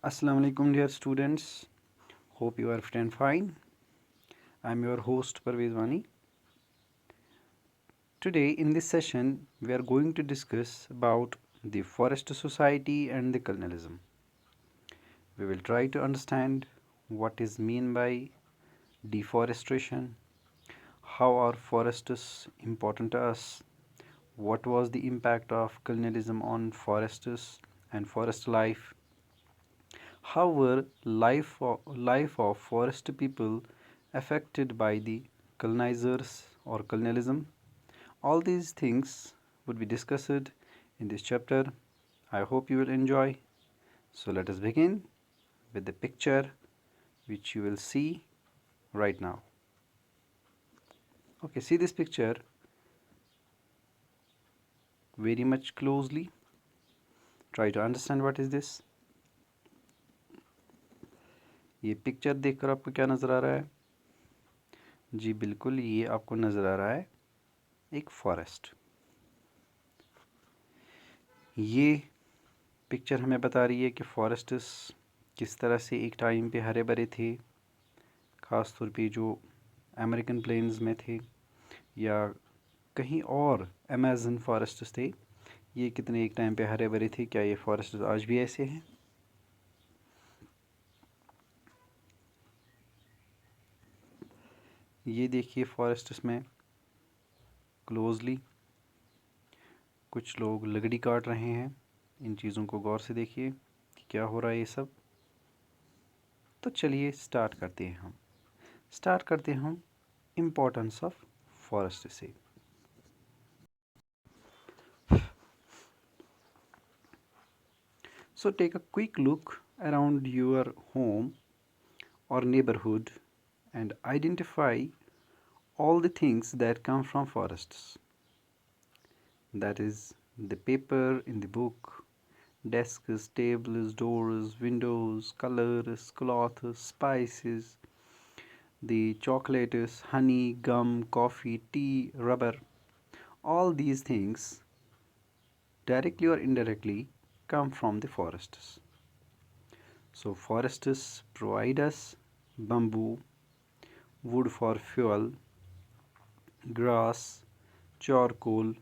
Assalamu alaikum dear students. Hope you are fit and fine. I am your host Parvez Wani. Today in this session we are going to discuss about the forest society and the colonialism. We will try to understand what is mean by deforestation, how are forests important to us, what was the impact of colonialism on forests and forest life. How were life of forest people affected by the colonizers or colonialism? All these things would be discussed in this chapter. I hope you will enjoy. So let us begin with the picture which you will see right now. Okay, see this picture very much closely. Try to understand what is this. ये picture देखकर आपको क्या नज़र आ रहा है? जी बिल्कुल, ये आपको नज़र आ रहा है एक फॉरेस्ट। ये पिक्चर हमें बता रही है कि फॉरेस्ट्स किस तरह से एक टाइम पे हरे भरे थे, ख़ास तौर पे जो अमेरिकन प्लेन्स में थे या कहीं और अमेज़न फॉरेस्ट्स थे, ये कितने एक टाइम पे हरे भरे थे। क्या ये फॉरेस्ट्स आज भी ऐसे हैं? ये देखिए फॉरेस्ट्स में क्लोजली कुछ लोग लकड़ी काट रहे हैं। इन चीज़ों को गौर से देखिए कि क्या हो रहा है ये सब। तो चलिए स्टार्ट करते हैं हम इम्पोर्टेंस ऑफ फॉरेस्ट से। So take a quick look around your home or neighborhood and identify all the things that come from forests. That is the paper in the book, desks, tables, doors, windows, colors, cloths, spices, the chocolates, honey, gum, coffee, tea, rubber. All these things, directly or indirectly, come from the forests. So forests provide us bamboo, wood for fuel, grass, charcoal,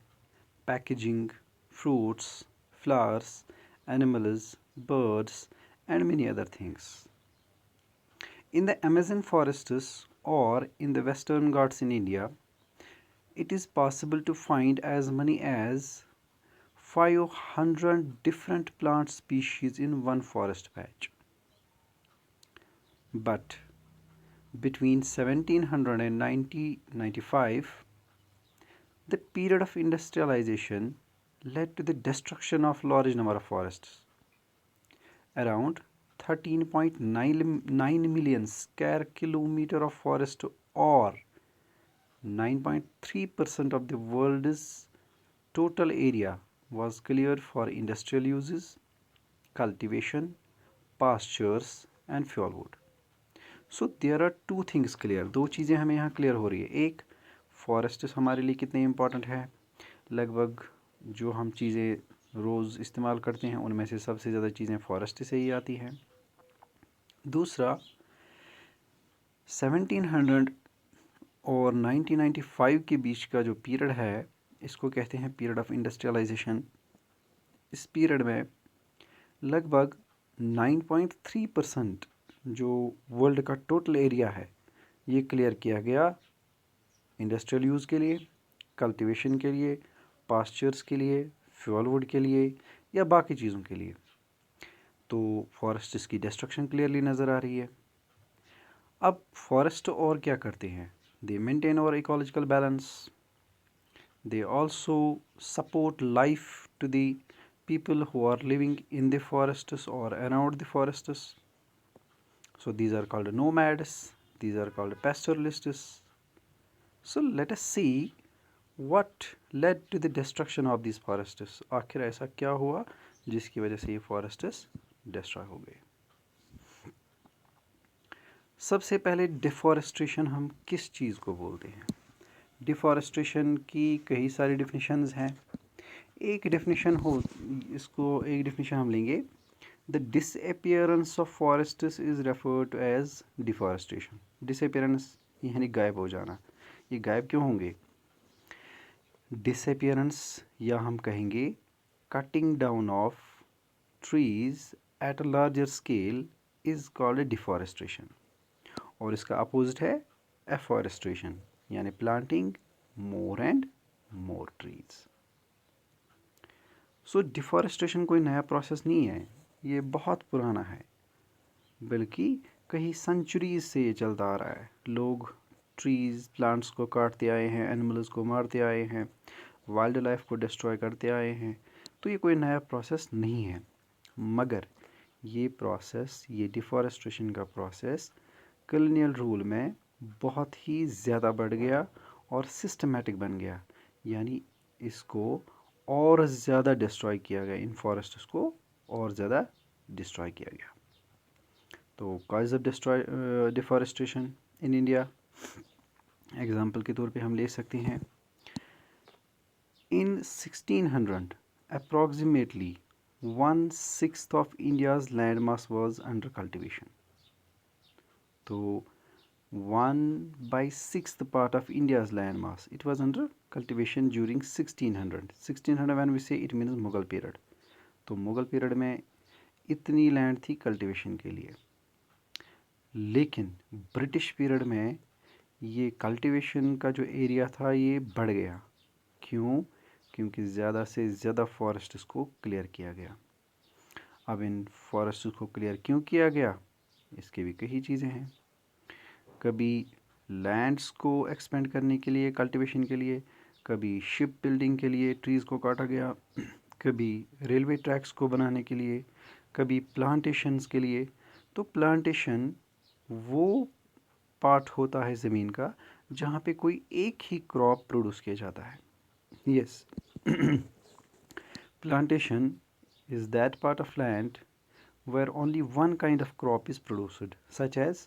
packaging, fruits, flowers, animals, birds, and many other things. In the Amazon forests or in the Western Ghats in India, it is possible to find as many as 500 different plant species in one forest patch. But between 1700 and 1995, the period of industrialization led to the destruction of large number of forests. Around 13.9 million square kilometer of forest, or 9.3% of the world's total area, was cleared for industrial uses, cultivation, pastures and fuel wood. So there are two things clear. दो चीज़ें हमें यहाँ clear हो रही है। एक, forests हमारे लिए कितने इम्पोर्टेंट है। लगभग जो हम चीज़ें रोज़ इस्तेमाल करते हैं उनमें से सबसे ज़्यादा चीज़ें फॉरेस्ट से ही आती हैं। दूसरा, 1700 और 1995 के बीच का जो पीरियड है, इसको कहते हैं पीरियड ऑफ इंडस्ट्रियलाइजेशन। इस पीरियड में लगभग 9.3% जो वर्ल्ड का टोटल एरिया है ये क्लियर किया गया इंडस्ट्रियल यूज़ के लिए, कल्टीवेशन के लिए, पास्चर्स के लिए, फ्यूल वुड के लिए या बाकी चीज़ों के लिए। तो फॉरेस्ट की डिस्ट्रक्शन क्लियरली नज़र आ रही है। अब फॉरेस्ट और क्या करते हैं? दे मेंटेन और ecological balance, they also support life to the people who are living in the forests or around the forests. So these are called nomads, these are called pastoralists. So let us see what led to the destruction of these forests. आखिर ऐसा क्या हुआ जिसकी वजह से ये forests destroy हो गए। सबसे पहले डिफॉरेस्ट्रेशन हम किस चीज़ को बोलते हैं? डिफॉरेस्ट्रेशन की कई सारी डिफिनीशंस हैं। एक डेफिनेशन हम लेंगे the disappearance of forests is referred to as deforestation. Disappearance यानी गायब हो जाना। ये गायब क्यों होंगे? डिसअपियरेंस या हम कहेंगे cutting down of trees at a larger scale is called deforestation, और इसका अपोजिट है एफॉरेस्टेशन, यानी planting more and more trees. So deforestation कोई नया प्रोसेस नहीं है, ये बहुत पुराना है, बल्कि कई सेंचुरीज से ये चलता आ रहा है। लोग ट्रीज प्लांट्स को काटते आए हैं, एनिमल्स को मारते आए हैं, वाइल्ड लाइफ को डिस्ट्रॉय करते आए हैं। तो ये कोई नया प्रोसेस नहीं है, मगर ये प्रोसेस, ये डिफॉरेस्टेशन का प्रोसेस कॉलोनियल रूल में बहुत ही ज़्यादा बढ़ गया और सिस्टमेटिक बन गया, यानी इसको और ज़्यादा डिस्ट्रॉय किया गया, इन फॉरेस्ट्स को और ज़्यादा डिस्ट्रॉय किया गया। तो cause of deforestation in India, example के तौर पे हम ले सकते हैं, इन 1600 approximately 1/6 of India's land mass was under cultivation. तो 1/6 part of India's land mass, it was under cultivation during 1600. 1600 when we say, it means Mughal period. तो मुगल पीरियड में इतनी लैंड थी कल्टीवेशन के लिए, लेकिन ब्रिटिश पीरियड में ये कल्टीवेशन का जो एरिया था ये बढ़ गया। क्यों? क्योंकि ज़्यादा से ज़्यादा फॉरेस्ट्स को क्लियर किया गया। अब इन फॉरेस्ट्स को क्लियर क्यों किया गया, इसके भी कई चीज़ें हैं। कभी लैंड्स को एक्सपेंड करने के लिए, कल्टीवेशन के लिए, कभी शिप बिल्डिंग के लिए ट्रीज़ को काटा गया, कभी रेलवे ट्रैक्स को बनाने के लिए, कभी प्लांटेशंस के लिए। तो प्लांटेशन वो पार्ट होता है ज़मीन का जहाँ पे कोई एक ही क्रॉप प्रोड्यूस किया जाता है। Yes, plantation is that part of land where only one kind of crop is produced, such as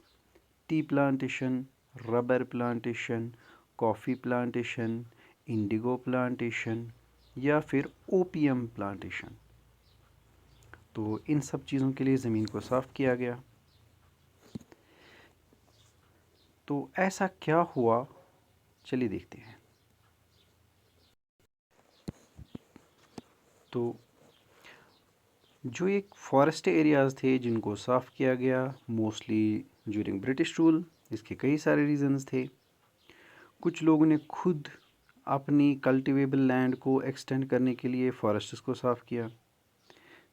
tea plantation, rubber plantation, coffee plantation, indigo plantation या फिर ओपीएम प्लांटेशन। तो इन सब चीज़ों के लिए ज़मीन को साफ़ किया गया। तो ऐसा क्या हुआ, चलिए देखते हैं। तो जो एक फॉरेस्ट एरियाज़ थे जिनको साफ़ किया गया मोस्टली ड्यूरिंग ब्रिटिश रूल, इसके कई सारे रीज़न्स थे। कुछ लोगों ने खुद अपनी कल्टीवेबल लैंड को एक्सटेंड करने के लिए फॉरेस्ट्स को साफ़ किया।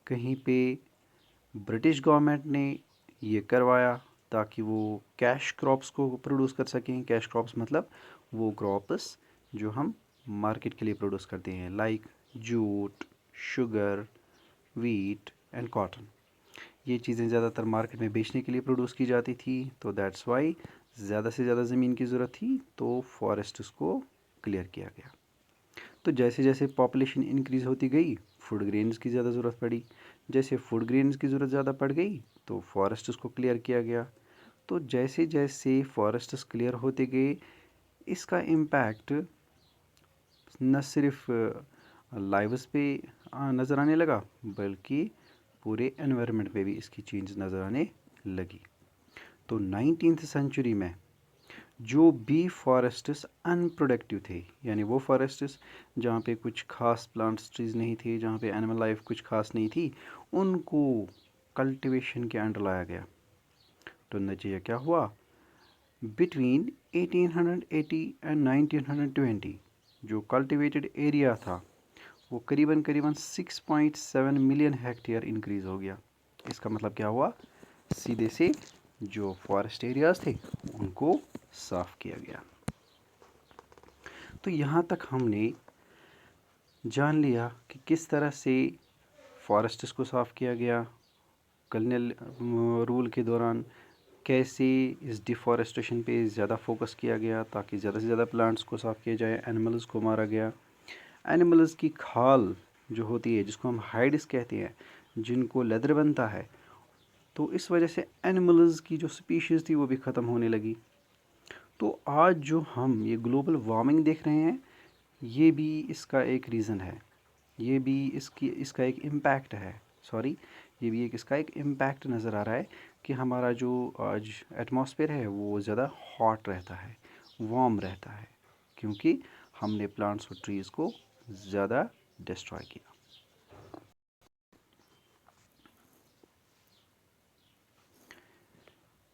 कहीं पे ब्रिटिश गवर्नमेंट ने ये करवाया ताकि वो कैश क्रॉप्स को प्रोड्यूस कर सकें। कैश क्रॉप्स मतलब वो क्रॉप्स जो हम मार्केट के लिए प्रोड्यूस करते हैं, like jute, sugar, wheat and cotton. ये चीज़ें ज़्यादातर मार्केट में बेचने के लिए प्रोड्यूस की जाती थी। तो दैट्स वाई ज़्यादा से ज़्यादा ज़मीन की ज़रूरत थी, तो फॉरेस्ट्स को क्लियर किया गया। तो जैसे जैसे पॉपुलेशन इंक्रीज़ होती गई, फूड ग्रेन्स की ज़्यादा ज़रूरत पड़ी। जैसे फूड ग्रेन्स की ज़रूरत ज़्यादा पड़ गई तो फॉरेस्ट्स को क्लियर किया गया। तो जैसे जैसे फॉरेस्ट्स क्लियर होते गए, इसका इम्पैक्ट न सिर्फ लाइव्स पे नज़र आने लगा, बल्कि पूरे एनवायरनमेंट पे भी इसकी चेंज नज़र आने लगी। तो 19th सेंचुरी में जो भी फॉरेस्ट्स अनप्रोडक्टिव थे, यानी वो फॉरेस्ट्स जहाँ पे कुछ खास प्लांट्स ट्रीज नहीं थे, जहाँ पे एनिमल लाइफ कुछ खास नहीं थी, उनको कल्टीवेशन के अंडर लाया गया। तो नतीजा क्या हुआ? बिटवीन 1880 एंड 1920 जो कल्टीवेटेड एरिया था वो करीबन 6.7 मिलियन हेक्टेयर इंक्रीज़ हो गया। इसका मतलब क्या हुआ? सीधे से जो फॉरेस्ट एरियाज़ थे उनको साफ़ किया गया। तो यहाँ तक हमने जान लिया कि किस तरह से फॉरेस्ट्स को साफ़ किया गया कॉलोनियल रूल के दौरान, कैसे इस डिफॉरेस्टेशन पे ज़्यादा फोकस किया गया ताकि ज़्यादा से ज़्यादा प्लांट्स को साफ़ किया जाए, एनिमल्स को मारा गया। एनिमल्स की खाल जो होती है, जिसको हम हाइड्स कहते हैं, जिनको लेदर बनता है, तो इस वजह से एनिमल्स की जो स्पीशीज़ थी वो भी ख़त्म होने लगी। तो आज जो हम ये ग्लोबल वार्मिंग देख रहे हैं, ये भी इसका एक रीज़न है, ये भी इसका एक इम्पैक्ट है। सॉरी, ये भी एक इसका एक इम्पैक्ट नज़र आ रहा है कि हमारा जो आज एटमॉस्फेयर है वो ज़्यादा हॉट रहता है, वार्म रहता है, क्योंकि हमने प्लांट्स और ट्रीज़ को ज़्यादा डिस्ट्रॉय किया।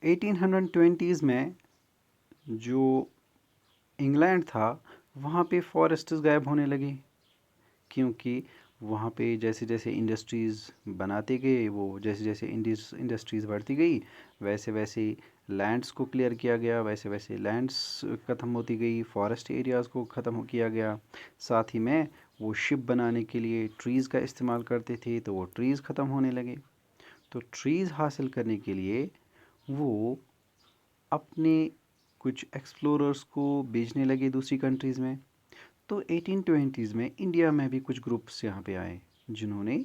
एटीन 1820s में जो इंग्लैंड था वहाँ पे फॉरेस्ट्स गायब होने लगे, क्योंकि वहाँ पे जैसे जैसे इंडस्ट्रीज़ बनाते गए, वो जैसे जैसे इंडस्ट्रीज़ बढ़ती गई, वैसे वैसे लैंड्स को क्लियर किया गया, वैसे वैसे लैंड्स ख़त्म होती गई, फॉरेस्ट एरियाज़ को ख़त्म किया गया। साथ ही में वो शिप बनाने के लिए ट्रीज़ का इस्तेमाल करते थे, तो वो ट्रीज़ ख़त्म होने लगे। तो ट्रीज़ हासिल करने के लिए वो अपने कुछ एक्सप्लोरर्स को भेजने लगे दूसरी कंट्रीज़ में। तो 1820s में इंडिया में भी कुछ ग्रुप्स यहाँ पे आए जिन्होंने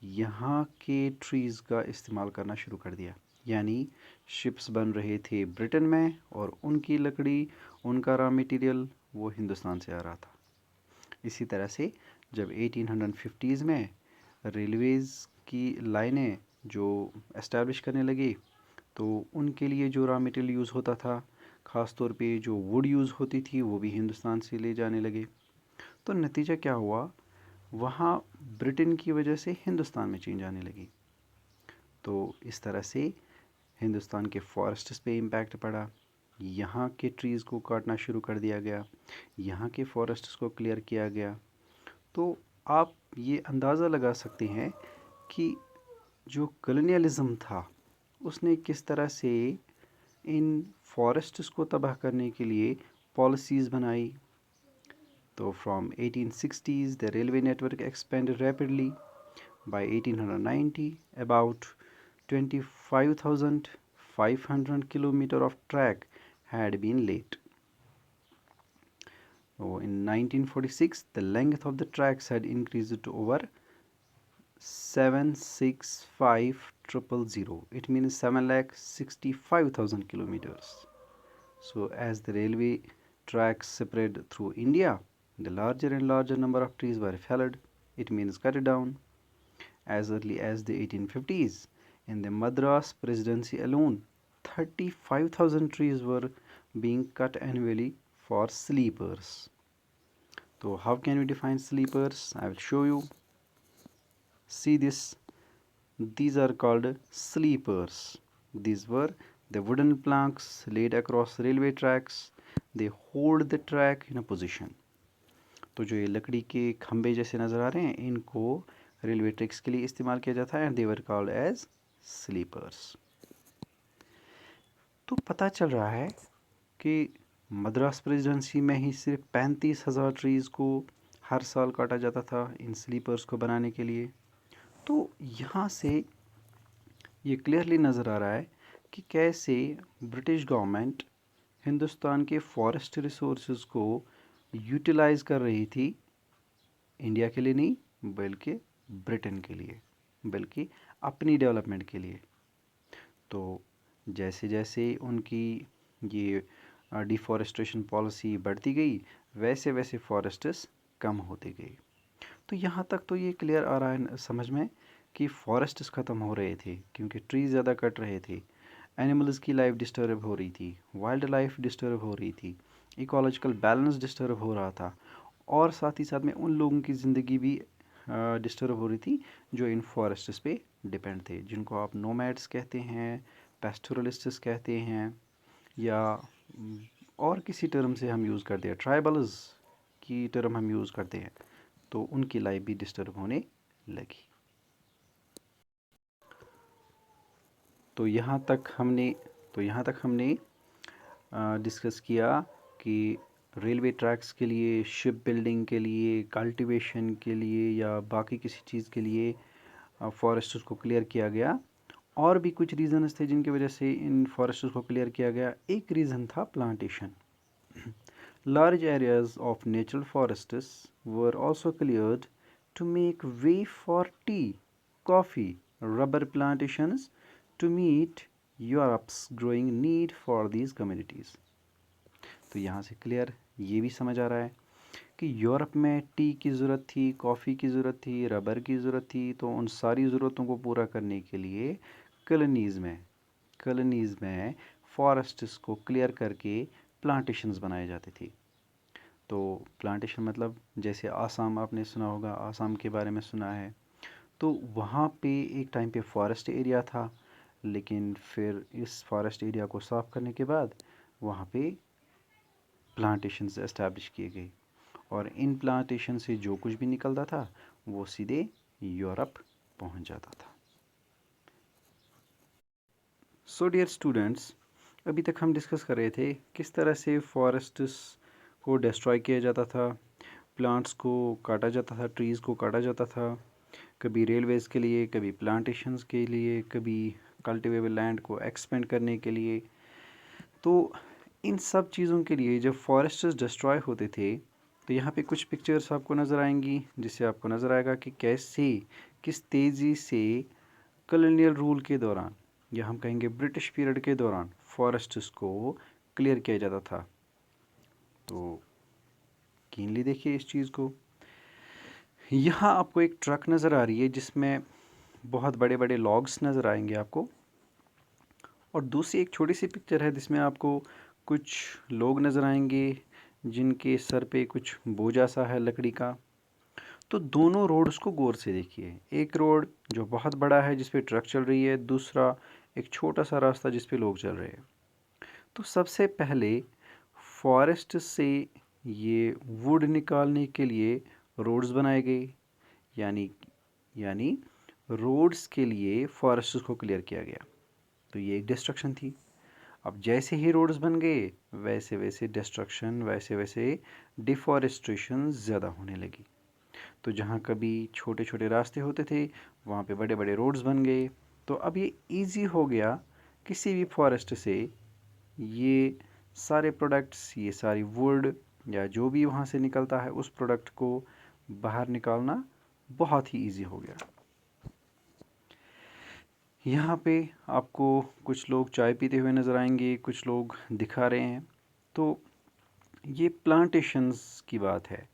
यहाँ के ट्रीज़ का इस्तेमाल करना शुरू कर दिया। यानी शिप्स बन रहे थे ब्रिटेन में और उनकी लकड़ी, उनका रॉ मटेरियल वो हिंदुस्तान से आ रहा था। इसी तरह से जब 1850s में रेलवेज़ की लाइनें जो एस्टैब्लिश करने लगी, तो उनके लिए जो रॉ मटेरियल यूज़ होता था, ख़ास तौर पे जो वुड यूज़ होती थी, वो भी हिंदुस्तान से ले जाने लगे। तो नतीजा क्या हुआ, वहाँ ब्रिटेन की वजह से हिंदुस्तान में चेंज आने लगी। तो इस तरह से हिंदुस्तान के फॉरेस्ट्स पे इम्पैक्ट पड़ा, यहाँ के ट्रीज़ को काटना शुरू कर दिया गया, यहाँ के फॉरेस्ट्स को क्लियर किया गया। तो आप ये अंदाज़ा लगा सकते हैं कि जो कॉलोनियलिज़म था उसने किस तरह से इन फॉरेस्ट्स को तबाह करने के लिए पॉलिसीज़ बनाई। तो from 1860s the railway network expanded rapidly. By 1890 about 25,500 kilometers of track had been laid. So in 1946 the length of the tracks had increased to over 765,000. It means 7,65,000 kilometers. So as the railway tracks spread through India, the larger and larger number of trees were felled, it means cut down. As early as the 1850s, in the Madras Presidency alone, 35,000 trees were being cut annually for sleepers. So how can we define sleepers? I will show you. See this. These are called sleepers. These were the wooden planks laid across railway tracks. They hold the track in a position. तो जो ये लकड़ी के खंभे जैसे नज़र आ रहे हैं, इनको रेलवे ट्रैक्स के लिए इस्तेमाल किया जाता है and they were called as sleepers. तो पता चल रहा है कि मद्रास प्रेसिडेंसी में ही सिर्फ 35,000 ट्रीज़ को हर साल काटा जाता था इन स्लीपर्स को बनाने के लिए। तो यहाँ से ये क्लियरली नज़र आ रहा है कि कैसे ब्रिटिश गवर्नमेंट हिंदुस्तान के फॉरेस्ट रिसोर्सेज को यूटिलाइज़ कर रही थी, इंडिया के लिए नहीं बल्कि ब्रिटेन के लिए, बल्कि अपनी डेवलपमेंट के लिए। तो जैसे जैसे उनकी ये डिफॉरेस्टेशन पॉलिसी बढ़ती गई, वैसे वैसे फॉरेस्ट्स कम होते गए। तो यहाँ तक तो ये क्लियर आ रहा है समझ में कि फॉरेस्ट्स ख़त्म हो रहे थे क्योंकि ट्रीज़ ज़्यादा कट रहे थे, एनिमल्स की लाइफ डिस्टर्ब हो रही थी, वाइल्ड लाइफ डिस्टर्ब हो रही थी, इकोलॉजिकल बैलेंस डिस्टर्ब हो रहा था, और साथ ही साथ में उन लोगों की ज़िंदगी भी डिस्टर्ब हो रही थी जो इन फॉरेस्ट्स पे डिपेंड थे, जिनको आप नोमैड्स कहते हैं, पेस्टोरलिस्ट्स कहते हैं, या और किसी टर्म से हम यूज़ करते हैं, ट्राइबल्स की टर्म हम यूज़ करते हैं। तो उनकी लाइफ भी डिस्टर्ब होने लगी। तो यहाँ तक हमने डिस्कस किया कि रेलवे ट्रैक्स के लिए, शिप बिल्डिंग के लिए, कल्टीवेशन के लिए या बाकी किसी चीज़ के लिए फॉरेस्ट्स को क्लियर किया गया। और भी कुछ रीज़न्स थे जिनकी वजह से इन फॉरेस्ट्स को क्लियर किया गया। एक रीज़न था plantation. Large areas of natural forests were also cleared to make way for tea, coffee, rubber plantations to meet Europe's growing need for these communities. तो यहाँ से क्लियर ये भी समझ आ रहा है कि यूरोप में टी की ज़रूरत थी, कॉफ़ी की ज़रूरत थी, रबर की ज़रूरत थी, तो उन सारी ज़रूरतों को पूरा करने के लिए कॉलोनीज़ में फॉरेस्ट्स को क्लियर करके प्लांटेशंस बनाए जाते थे। तो प्लांटेशन मतलब जैसे आसाम, आपने सुना होगा, आसाम के बारे में सुना है। तो वहाँ पे एक टाइम पे फॉरेस्ट एरिया था, लेकिन फिर इस फॉरेस्ट एरिया को साफ़ करने के बाद वहाँ पे प्लांटेशंस एस्टैब्लिश किए गए, और इन प्लांटेशन से जो कुछ भी निकलता था वो सीधे यूरोप पहुँच जाता था। सो डियर स्टूडेंट्स, अभी तक हम डिस्कस कर रहे थे किस तरह से फॉरेस्ट्स को डिस्ट्रॉय किया जाता था, प्लांट्स को काटा जाता था, ट्रीज़ को काटा जाता था, कभी रेलवेज़ के लिए, कभी प्लांटेशंस के लिए, कभी कल्टिवेबल लैंड को एक्सपेंड करने के लिए। तो इन सब चीज़ों के लिए जब फॉरेस्ट्स डिस्ट्रॉय होते थे, तो यहाँ पे कुछ पिक्चर्स आपको नज़र आएंगी, जिससे आपको नज़र आएगा कि कैसे, किस तेज़ी से कॉलोनियल रूल के दौरान, या हम कहेंगे ब्रिटिश पीरियड के दौरान, फॉरेस्ट्स को क्लियर किया जाता था। तो कीनली देखिए इस चीज़ को। यहाँ आपको एक ट्रक नज़र आ रही है जिसमें बहुत बड़े बड़े लॉग्स नज़र आएंगे आपको, और दूसरी एक छोटी सी पिक्चर है जिसमें आपको कुछ लोग नज़र आएंगे जिनके सर पे कुछ बोझा सा है लकड़ी का। तो दोनों रोड्स को गौर से देखिए, एक रोड जो बहुत बड़ा है जिस पे ट्रक चल रही है, दूसरा एक छोटा सा रास्ता जिस पे लोग चल रहे हैं। तो सबसे पहले फॉरेस्ट से ये वुड निकालने के लिए रोड्स बनाए गए, यानी यानी रोड्स के लिए फॉरेस्ट को क्लियर किया गया। तो ये एक डिस्ट्रक्शन थी। अब जैसे ही रोड्स बन गए, वैसे वैसे डिस्ट्रक्शन, वैसे वैसे डिफॉरेस्ट्रेशन ज़्यादा होने लगी। तो जहाँ कभी छोटे छोटे रास्ते होते थे, वहाँ पे बड़े बड़े रोड्स बन गए। तो अब ये इजी हो गया किसी भी फॉरेस्ट से ये सारे प्रोडक्ट्स, ये सारी वुड या जो भी वहाँ से निकलता है, उस प्रोडक्ट को बाहर निकालना बहुत ही इजी हो गया। यहाँ पे आपको कुछ लोग चाय पीते हुए नज़र आएंगे, कुछ लोग दिखा रहे हैं। तो ये प्लांटेशंस की बात है।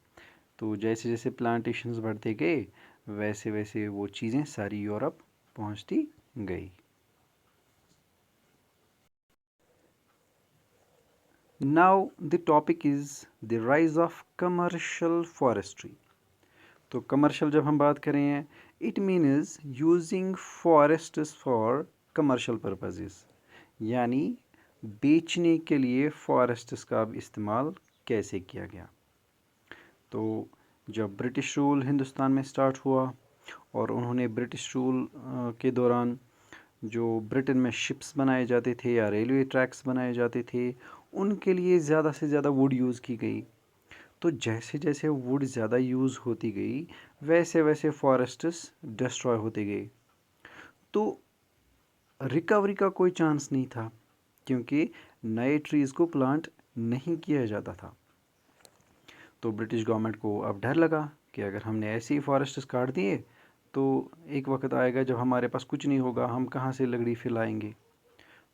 तो जैसे जैसे प्लांटेशंस बढ़ते गए, वैसे वैसे वो चीज़ें सारी यूरोप पहुँचती गई। Now the topic is the rise of commercial forestry. तो कमर्शियल जब हम बात करें हैं, it means using forests for commercial purposes, यानी बेचने के लिए फॉरेस्ट्स का अब इस्तेमाल कैसे किया गया। तो जब ब्रिटिश रूल हिंदुस्तान में स्टार्ट हुआ, और उन्होंने ब्रिटिश रूल के दौरान जो ब्रिटेन में शिप्स बनाए जाते थे या रेलवे ट्रैक्स बनाए जाते थे, उनके लिए ज़्यादा से ज़्यादा वुड यूज़ की गई। तो जैसे जैसे वुड ज़्यादा यूज़ होती गई, वैसे वैसे फॉरेस्ट्स डिस्ट्रॉय होते गए। तो रिकवरी का कोई चांस नहीं था, क्योंकि नए ट्रीज़ को प्लांट नहीं किया जाता था। तो ब्रिटिश गवर्नमेंट को अब डर लगा कि अगर हमने ऐसे ही फॉरेस्ट्स काट दिए, तो एक वक्त आएगा जब हमारे पास कुछ नहीं होगा, हम कहाँ से लकड़ी फिर लाएंगे।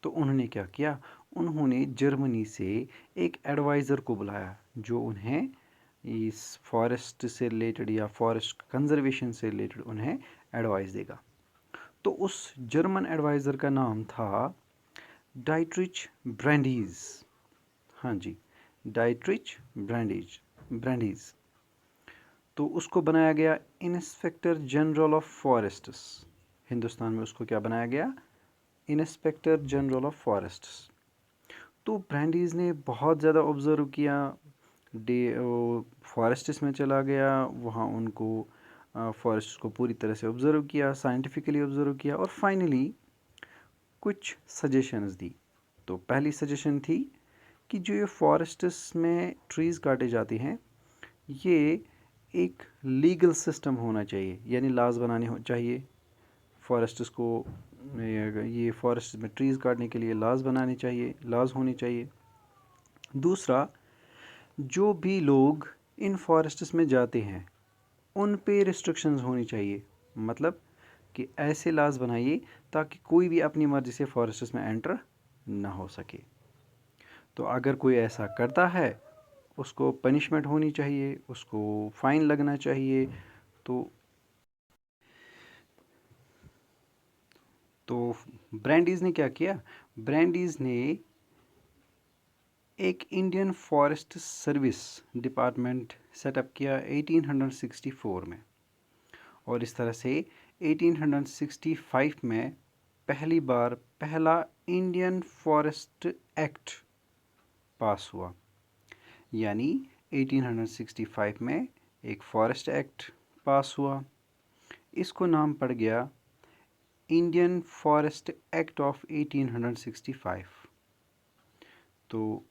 तो उन्होंने क्या किया, उन्होंने जर्मनी से एक एडवाइज़र को बुलाया जो उन्हें इस फॉरेस्ट से रिलेटेड या फॉरेस्ट कंजर्वेशन से रिलेटेड उन्हें एडवाइस देगा। तो उस जर्मन एडवाइज़र का नाम था डाइट्रिच ब्रैंडीज़। हाँ जी, डाइट्रिच ब्रैंडीज़। तो उसको बनाया गया inspector general of forests. Hindustan में उसको क्या बनाया गया, इंस्पेक्टर जनरल ऑफ फॉरेस्ट्स। तो ब्रैंडीज़ ने बहुत ज़्यादा ऑब्ज़र्व किया, डे फॉरेस्ट्स में चला गया, वहाँ उनको फॉरेस्ट को पूरी तरह से ऑब्ज़र्व किया, साइंटिफिकली ऑब्ज़र्व किया, और फाइनली कुछ सजेशंस दी। तो पहली सजेशन थी कि जो ये फॉरेस्ट्स में ट्रीज़ काटे जाते हैं, ये एक लीगल सिस्टम होना चाहिए, यानी लाज बनाने चाहिए फॉरेस्ट्स को। ये फॉरेस्ट में ट्रीज़ काटने के लिए लाज बनाने चाहिए, लाज होने चाहिए। दूसरा, जो भी लोग इन फॉरेस्ट्स में जाते हैं उन पे रिस्ट्रिक्शंस होनी चाहिए, मतलब कि ऐसे लाज बनाइए ताकि कोई भी अपनी मर्ज़ी से फॉरेस्ट्स में एंटर ना हो सके। तो अगर कोई ऐसा करता है, उसको पनिशमेंट होनी चाहिए, उसको फ़ाइन लगना चाहिए। तो ब्रांडीज़ ने क्या किया? ब्रांडीज़ ने एक Indian forest service department setup किया 1864 में, और इस तरह से 1865 में पहली बार पहला इंडियन फॉरेस्ट एक्ट पास हुआ। यानी 1865 में एक फॉरेस्ट एक्ट पास हुआ, इसको नाम पड़ गया इंडियन फॉरेस्ट एक्ट ऑफ 1865। तो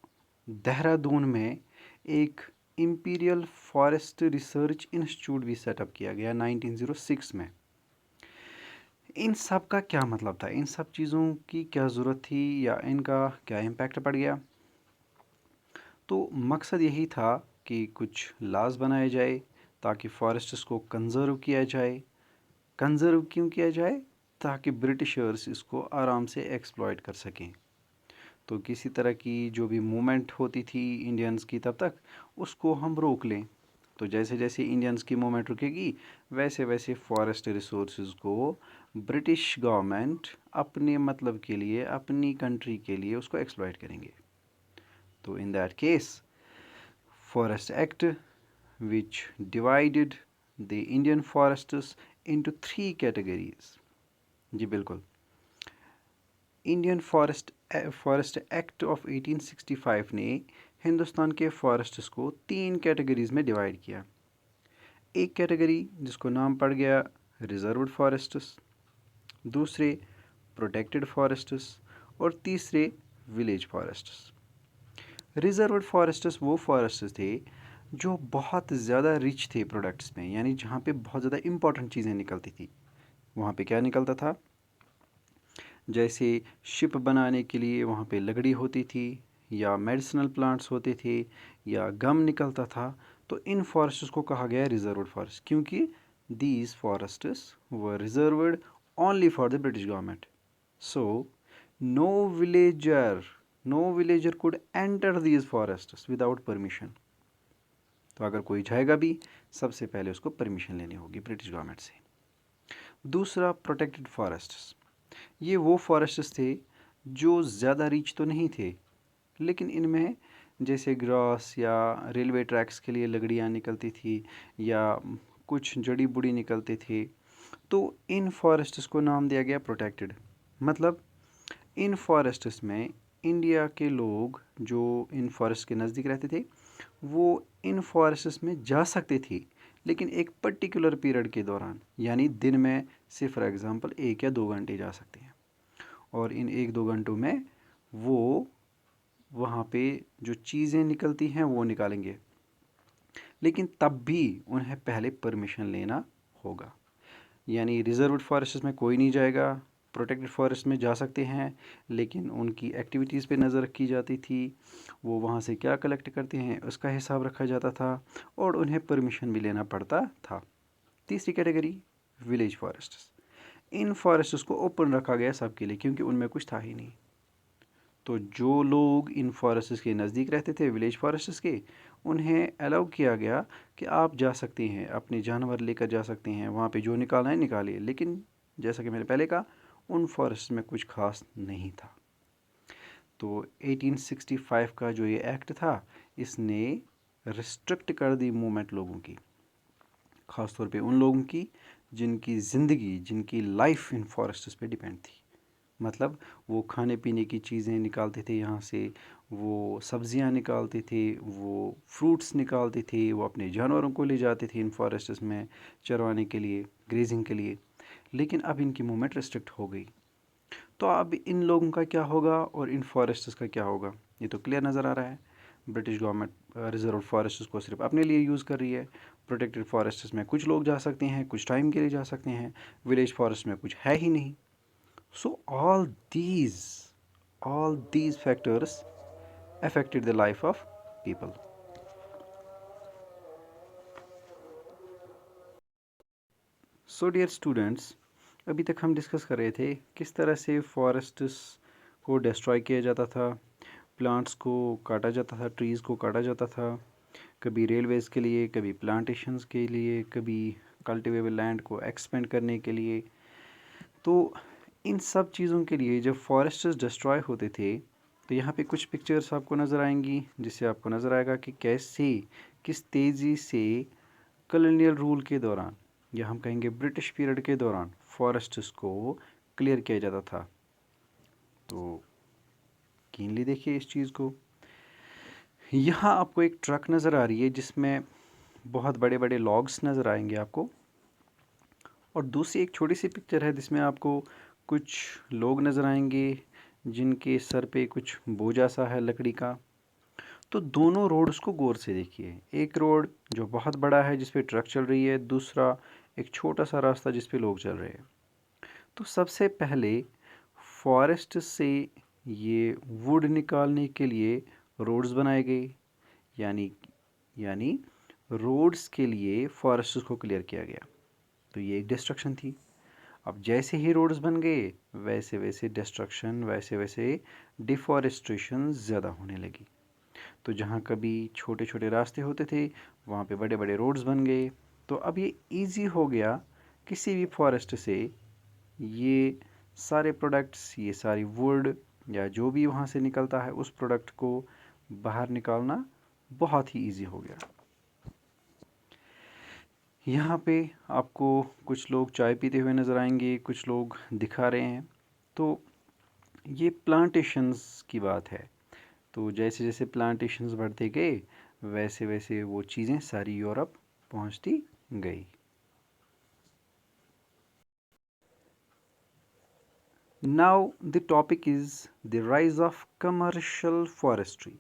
देहरादून में एक इंपीरियल फॉरेस्ट रिसर्च इंस्टीट्यूट भी सेटअप किया गया 1906 में। इन सब का क्या मतलब था? इन सब चीज़ों की क्या ज़रूरत थी या इनका क्या इम्पैक्ट पड़ गया? तो मकसद यही था कि कुछ लॉज बनाए जाए ताकि फॉरेस्ट्स को कंज़र्व किया जाए। कंज़र्व क्यों किया जाए? ताकि ब्रिटिशर्स इसको आराम से एक्सप्लॉइट कर सकें। तो किसी तरह की जो भी मूवमेंट होती थी इंडियंस की तब तक, उसको हम रोक लें। तो जैसे जैसे इंडियंस की मूवमेंट रुकेगी, वैसे वैसे फॉरेस्ट रिसोर्सेज को ब्रिटिश गवर्नमेंट अपने मतलब के लिए, अपनी कंट्री के लिए उसको एक्सप्लॉइट करेंगे। तो in that case forest act which divided the Indian forests into 3 categories। जी बिल्कुल, इंडियन फॉरेस्ट एक्ट ऑफ 1865 ने हिंदुस्तान के फॉरेस्ट्स को 3 कैटेगरीज में डिवाइड किया। एक कैटेगरी जिसको नाम पड़ गया रिजर्व्ड फॉरेस्ट्स, दूसरे प्रोटेक्टेड फॉरेस्ट्स, और तीसरे विलेज फॉरेस्ट्स। रिजर्व्ड फॉरेस्ट्स वो फॉरेस्ट्स थे जो बहुत ज़्यादा रिच थे प्रोडक्ट्स में, यानी जहाँ पे बहुत ज़्यादा इंपॉर्टेंट चीज़ें निकलती थी। वहाँ पे क्या निकलता था? जैसे शिप बनाने के लिए वहाँ पे लकड़ी होती थी, या मेडिसिनल प्लांट्स होते थे, या गम निकलता था। तो इन फॉरेस्ट्स को कहा गया रिजर्व्ड फॉरेस्ट, क्योंकि these forests were reserved only for the British government. So no villager could enter these forests without permission. तो अगर कोई जाएगा भी, सबसे पहले उसको परमिशन लेनी होगी ब्रिटिश गवर्नमेंट से। दूसरा प्रोटेक्टेड फॉरेस्ट्स, ये वो फॉरेस्ट्स थे जो ज़्यादा रीच तो नहीं थे, लेकिन इनमें जैसे ग्रास या रेलवे ट्रैक्स के लिए लकड़ियाँ निकलती थी, या कुछ जड़ी बूटी निकलते थे। तो इन फॉरेस्ट्स को नाम दिया गया प्रोटेक्टेड। मतलब इन फॉरेस्ट्स में इंडिया के लोग जो इन फॉरेस्ट के नज़दीक रहते थे, वो इन फॉरेस्ट्स में जा सकते थे, लेकिन एक पर्टिकुलर पीरियड के दौरान, यानी दिन में से फॉर एग्ज़ाम्पल 1 या 2 घंटे जा सकते हैं। और इन 1-2 घंटों में वो वहाँ पे जो चीज़ें निकलती हैं वो निकालेंगे, लेकिन तब भी उन्हें पहले परमिशन लेना होगा। यानी रिजर्व्ड फॉरेस्ट में कोई नहीं जाएगा, प्रोटेक्टेड फॉरेस्ट में जा सकते हैं, लेकिन उनकी एक्टिविटीज़ पे नज़र रखी जाती थी। वो वहाँ से क्या कलेक्ट करते हैं उसका हिसाब रखा जाता था, और उन्हें परमिशन भी लेना पड़ता था। तीसरी कैटेगरी विलेज फॉरेस्ट्स। इन फॉरेस्ट्स को ओपन रखा गया सबके लिए, क्योंकि उनमें कुछ था ही नहीं। तो जो लोग इन फॉरेस्ट्स के नज़दीक रहते थे, विलेज फॉरेस्ट्स के, उन्हें अलाउ किया गया कि आप जा सकते हैं, अपने जानवर लेकर जा सकते हैं, वहाँ पे जो निकालना है निकालिए। लेकिन जैसा कि मैंने पहले कहा, उन फॉरेस्ट में कुछ खास नहीं था। तो 1865 का जो ये एक्ट था, इसने रिस्ट्रिक्ट कर दी मूवमेंट लोगों की, ख़ास तौर पे उन लोगों की जिनकी ज़िंदगी, जिनकी लाइफ इन फॉरेस्ट्स पे डिपेंड थी। मतलब वो खाने पीने की चीज़ें निकालते थे यहाँ से, वो सब्जियाँ निकालते थे, वो फ्रूट्स निकालते थे, वो अपने जानवरों को ले जाते थे इन फॉरेस्ट्स में चरवाने के लिए, ग्रेजिंग के लिए। लेकिन अब इनकी मूवमेंट रिस्ट्रिक्ट हो गई। तो अब इन लोगों का क्या होगा और इन फॉरेस्ट्स का क्या होगा, ये तो क्लियर नज़र आ रहा है। ब्रिटिश गवर्नमेंट रिजर्व फॉरेस्ट्स को सिर्फ अपने लिए यूज़ कर रही है। प्रोटेक्टेड फॉरेस्ट्स में कुछ लोग जा सकते हैं, कुछ टाइम के लिए जा सकते हैं। विलेज फॉरेस्ट में कुछ है ही नहीं। So all these factors affected the life of people. So dear students, अभी तक हम डिस्कस कर रहे थे किस तरह से फॉरेस्ट्स को डिस्ट्रॉय किया जाता था, प्लांट्स को काटा जाता था, ट्रीज़ को काटा जाता था, कभी रेलवेज़ के लिए, कभी प्लांटेशंस के लिए, कभी कल्टिवेबल लैंड को एक्सपेंड करने के लिए। तो इन सब चीज़ों के लिए जब फॉरेस्ट्स डिस्ट्रॉय होते थे, तो यहाँ पे कुछ पिक्चर्स आपको नज़र आएंगी, जिससे आपको नज़र आएगा कि कैसे, किस तेज़ी से कॉलोनियल रूल के दौरान, या हम कहेंगे ब्रिटिश पीरियड के दौरान, फॉरेस्ट्स को क्लियर किया जाता था। तो कीनली देखिए इस चीज़ को। यहाँ आपको एक ट्रक नज़र आ रही है जिसमें बहुत बड़े बड़े लॉग्स नज़र आएंगे आपको, और दूसरी एक छोटी सी पिक्चर है जिसमें आपको कुछ लोग नज़र आएंगे जिनके सर पे कुछ बोझा सा है लकड़ी का। तो दोनों रोड्स को गौर से देखिए, एक रोड जो बहुत बड़ा है जिस पे ट्रक चल रही है, दूसरा एक छोटा सा रास्ता जिस पे लोग चल रहे हैं। तो सबसे पहले फॉरेस्ट से ये वुड निकालने के लिए रोड्स बनाए गए, यानी यानी रोड्स के लिए फॉरेस्ट को क्लियर किया गया। तो ये एक डिस्ट्रक्शन थी। अब जैसे ही रोड्स बन गए, वैसे वैसे डिस्ट्रक्शन, वैसे वैसे डिफॉरेस्ट्रेशन ज़्यादा होने लगी। तो जहाँ कभी छोटे छोटे रास्ते होते थे, वहाँ पे बड़े बड़े रोड्स बन गए। तो अब ये इजी हो गया किसी भी फॉरेस्ट से ये सारे प्रोडक्ट्स, ये सारी वुड या जो भी वहाँ से निकलता है, उस प्रोडक्ट को बाहर निकालना बहुत ही इजी हो गया। यहाँ पे आपको कुछ लोग चाय पीते हुए नज़र आएंगे, कुछ लोग दिखा रहे हैं। तो ये प्लांटेशंस की बात है। तो जैसे जैसे प्लांटेशंस बढ़ते गए, वैसे वैसे वो चीज़ें सारी यूरोप पहुँचती गई। Now the topic is the rise of commercial forestry.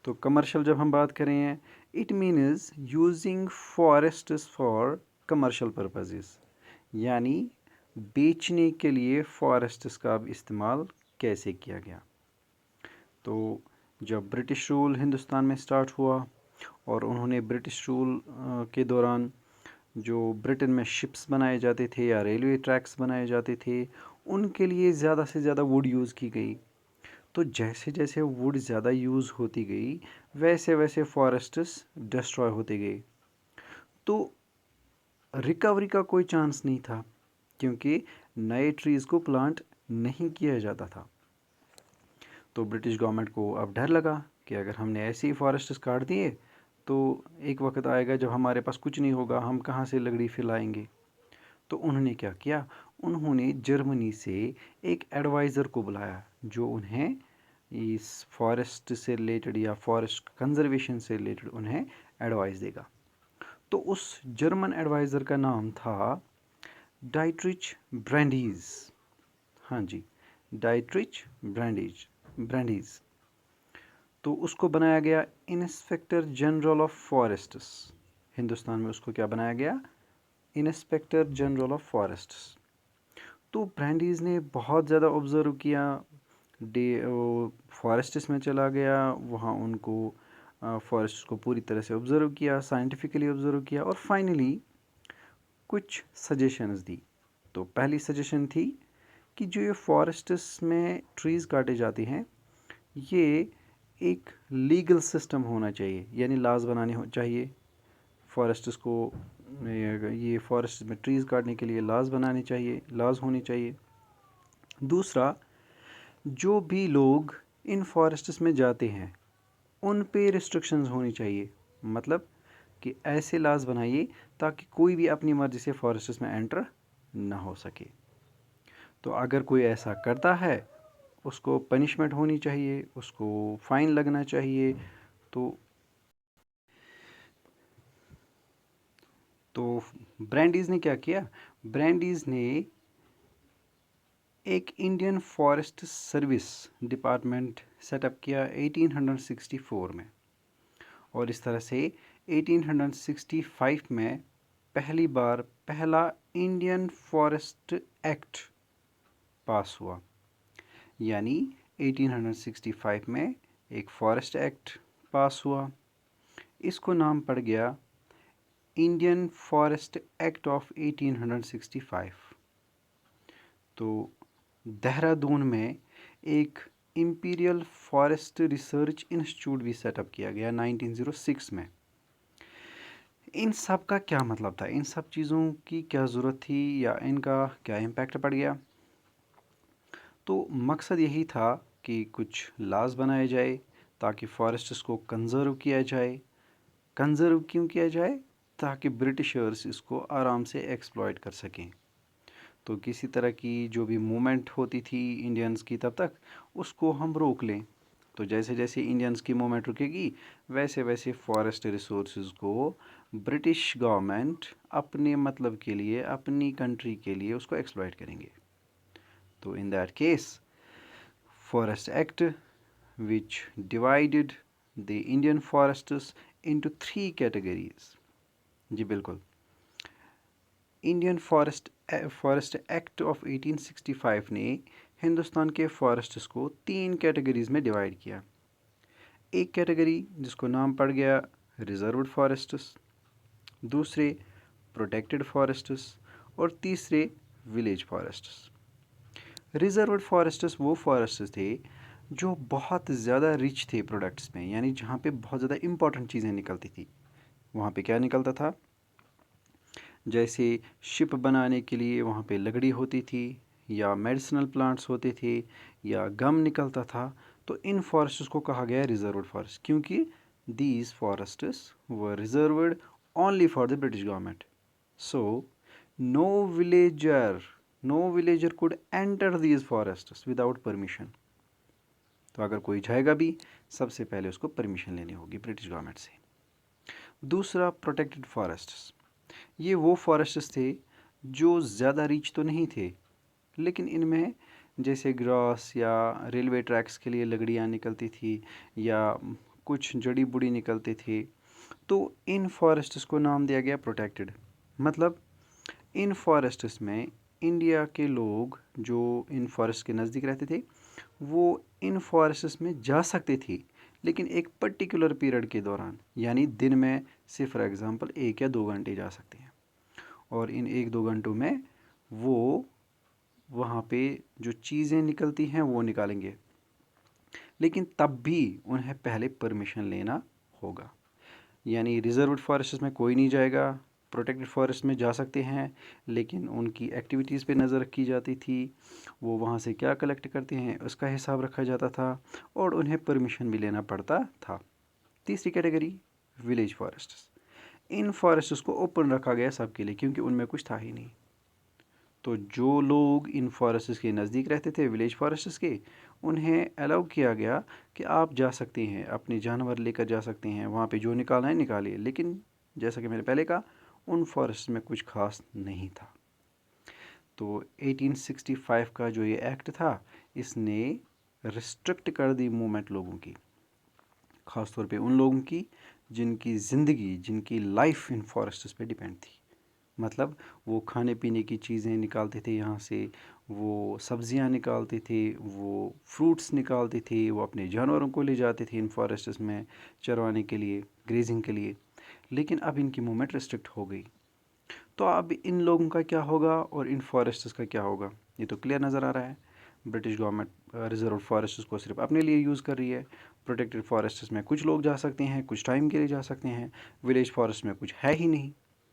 तो कमर्शियल जब हम बात करें हैं, it means using forests for commercial purposes, यानी बेचने के लिए फॉरेस्ट्स का अब इस्तेमाल कैसे किया गया। तो जब ब्रिटिश रूल हिंदुस्तान में स्टार्ट हुआ और उन्होंने ब्रिटिश रूल के दौरान जो ब्रिटेन में शिप्स बनाए जाते थे या रेलवे ट्रैक्स बनाए जाते थे, उनके लिए ज़्यादा से ज़्यादा वुड यूज़ की गई। तो जैसे जैसे वुड ज़्यादा यूज़ होती गई, वैसे वैसे फॉरेस्ट्स डिस्ट्रॉय होते गए। तो रिकवरी का कोई चांस नहीं था, क्योंकि नए ट्रीज़ को प्लांट नहीं किया जाता था। तो ब्रिटिश गवर्नमेंट को अब डर लगा कि अगर हमने ऐसे ही फॉरेस्ट्स काट दिए, तो एक वक्त आएगा जब हमारे पास कुछ नहीं होगा, हम कहाँ से लकड़ी फिर लाएंगे। तो उन्होंने क्या किया, उन्होंने जर्मनी से एक एडवाइज़र को बुलाया जो उन्हें इस फॉरेस्ट से रिलेटेड या फॉरेस्ट कंजर्वेशन से रिलेटेड उन्हें एडवाइस देगा। तो उस जर्मन एडवाइज़र का नाम था डाइट्रिच ब्रैंडीज़। हाँ जी, डाइट्रिच ब्रैंडीज़। तो उसको बनाया गया inspector general of forests. Hindustan में उसको क्या बनाया गया, इंस्पेक्टर जनरल ऑफ फॉरेस्ट्स। तो ब्रैंडीज़ ने बहुत ज़्यादा ऑब्ज़र्व किया, डे फॉरेस्ट्स में चला गया, वहाँ उनको फॉरेस्ट को पूरी तरह से ऑब्ज़र्व किया, साइंटिफिकली ऑब्ज़र्व किया, और फाइनली कुछ सजेशंस दी। तो पहली सजेशन थी कि जो ये फॉरेस्ट्स में ट्रीज़ काटे जाते हैं, ये एक लीगल सिस्टम होना चाहिए, यानी लॉज बनाने चाहिए फॉरेस्ट्स को। ये फॉरेस्ट में ट्रीज़ काटने के लिए लॉज बनाने चाहिए, लॉज होने चाहिए। दूसरा, जो भी लोग इन फॉरेस्ट्स में जाते हैं, उन पे रिस्ट्रिक्शंस होनी चाहिए। मतलब कि ऐसे लॉज बनाइए ताकि कोई भी अपनी मर्ज़ी से फॉरेस्ट्स में एंटर ना हो सके। तो अगर कोई ऐसा करता है, उसको पनिशमेंट होनी चाहिए, उसको फ़ाइन लगना चाहिए। तो ब्रैंडीज़ ने क्या किया, ब्रैंडीज़ ने एक Indian forest service department setup किया 1864 में, और इस तरह से 1865 में पहली बार पहला इंडियन फॉरेस्ट एक्ट पास हुआ। यानी 1865 में एक फॉरेस्ट एक्ट पास हुआ, इसको नाम पड़ गया इंडियन फॉरेस्ट एक्ट ऑफ 1865। तो देहरादून में एक इंपीरियल फॉरेस्ट रिसर्च इंस्टीट्यूट भी सेटअप किया गया 1906 में। इन सब का क्या मतलब था, इन सब चीज़ों की क्या ज़रूरत थी या इनका क्या इम्पैक्ट पड़ गया? तो मकसद यही था कि कुछ लॉज बनाए जाए ताकि फॉरेस्ट्स को कंज़र्व किया जाए। कंज़र्व क्यों किया जाए? ताकि ब्रिटिशर्स इसको आराम से एक्सप्लॉइट कर सकें। तो किसी तरह की जो भी मूवमेंट होती थी इंडियंस की तब तक, उसको हम रोक लें। तो जैसे जैसे इंडियंस की मूवमेंट रुकेगी, वैसे वैसे फॉरेस्ट रिसोर्सेज को ब्रिटिश गवर्नमेंट अपने मतलब के लिए, अपनी कंट्री के लिए उसको एक्सप्लॉइट करेंगे। तो in that case forest act which divided the Indian forests into three categories। जी बिल्कुल, इंडियन फॉरेस्ट एक्ट ऑफ 1865 ने हिंदुस्तान के फॉरेस्ट्स को 3 कैटेगरीज में डिवाइड किया। एक कैटेगरी जिसको नाम पड़ गया रिजर्व्ड फॉरेस्ट्स, दूसरे प्रोटेक्टेड फॉरेस्ट्स और तीसरे विलेज फॉरेस्ट्स। रिजर्व्ड फॉरेस्ट्स वो फॉरेस्ट्स थे जो बहुत ज़्यादा रिच थे प्रोडक्ट्स में, यानी जहाँ पे बहुत ज़्यादा इंपॉर्टेंट चीज़ें निकलती थी। वहाँ पे क्या निकलता था? जैसे शिप बनाने के लिए वहाँ पे लकड़ी होती थी, या मेडिसिनल प्लांट्स होते थे, या गम निकलता था। तो इन फॉरेस्ट्स को कहा गया रिजर्व्ड फॉरेस्ट, क्योंकि these forests were reserved only for the British government. So no villager no villager could enter these forests without permission. तो अगर कोई जाएगा भी, सबसे पहले उसको परमिशन लेनी होगी ब्रिटिश गवर्नमेंट से। दूसरा प्रोटेक्टेड फॉरेस्ट्स, ये वो फॉरेस्ट्स थे जो ज़्यादा रीच तो नहीं थे, लेकिन इनमें जैसे ग्रास या रेलवे ट्रैक्स के लिए लकड़ियाँ निकलती थी, या कुछ जड़ी बूटी निकलते थे। तो इन फॉरेस्ट्स को नाम दिया गया प्रोटेक्टेड। मतलब इन फॉरेस्ट्स में इंडिया के लोग जो इन फॉरेस्ट के नज़दीक रहते थे, वो इन फॉरेस्ट्स में जा सकते थे, लेकिन एक पर्टिकुलर पीरियड के दौरान, यानी दिन में से फॉर एग्ज़ाम्पल 1 या 2 घंटे जा सकते हैं। और इन 1-2 घंटों में वो वहाँ पे जो चीज़ें निकलती हैं वो निकालेंगे, लेकिन तब भी उन्हें पहले परमिशन लेना होगा। यानी रिजर्व्ड फॉरेस्ट में कोई नहीं जाएगा, प्रोटेक्टेड फॉरेस्ट में जा सकते हैं, लेकिन उनकी एक्टिविटीज़ पे नज़र रखी जाती थी। वो वहाँ से क्या कलेक्ट करते हैं उसका हिसाब रखा जाता था, और उन्हें परमिशन भी लेना पड़ता था। तीसरी कैटेगरी विलेज फॉरेस्ट्स। इन फॉरेस्ट्स को ओपन रखा गया सबके लिए, क्योंकि उनमें कुछ था ही नहीं। तो जो लोग इन फॉरेस्ट्स के नज़दीक रहते थे, विलेज फॉरेस्ट्स के, उन्हें अलाउ किया गया कि आप जा सकते हैं, अपने जानवर लेकर जा सकते हैं, वहाँ पे जो निकालना है निकालिए। लेकिन जैसा कि मैंने पहले कहा, उन फॉरेस्ट में कुछ खास नहीं था। तो 1865 का जो ये एक्ट था, इसने रिस्ट्रिक्ट कर दी मूवमेंट लोगों की, ख़ासतौर पे उन लोगों की जिनकी ज़िंदगी, जिनकी लाइफ इन फॉरेस्ट्स पे डिपेंड थी। मतलब वो खाने पीने की चीज़ें निकालते थे यहाँ से, वो सब्जियाँ निकालते थे, वो फ्रूट्स निकालते थे, वो अपने जानवरों को ले जाते थे इन फॉरेस्ट्स में चरवाने के लिए, ग्रेजिंग के लिए। लेकिन अब इनकी मूवमेंट रिस्ट्रिक्ट हो गई। तो अब इन लोगों का क्या होगा और इन फॉरेस्ट्स का क्या होगा, ये तो क्लियर नज़र आ रहा है। ब्रिटिश गवर्नमेंट रिजर्व फॉरेस्ट्स को सिर्फ अपने लिए यूज़ कर रही है। प्रोटेक्टेड फॉरेस्ट्स में कुछ लोग जा सकते हैं, कुछ टाइम के लिए जा सकते हैं। विलेज फॉरेस्ट में कुछ है ही नहीं।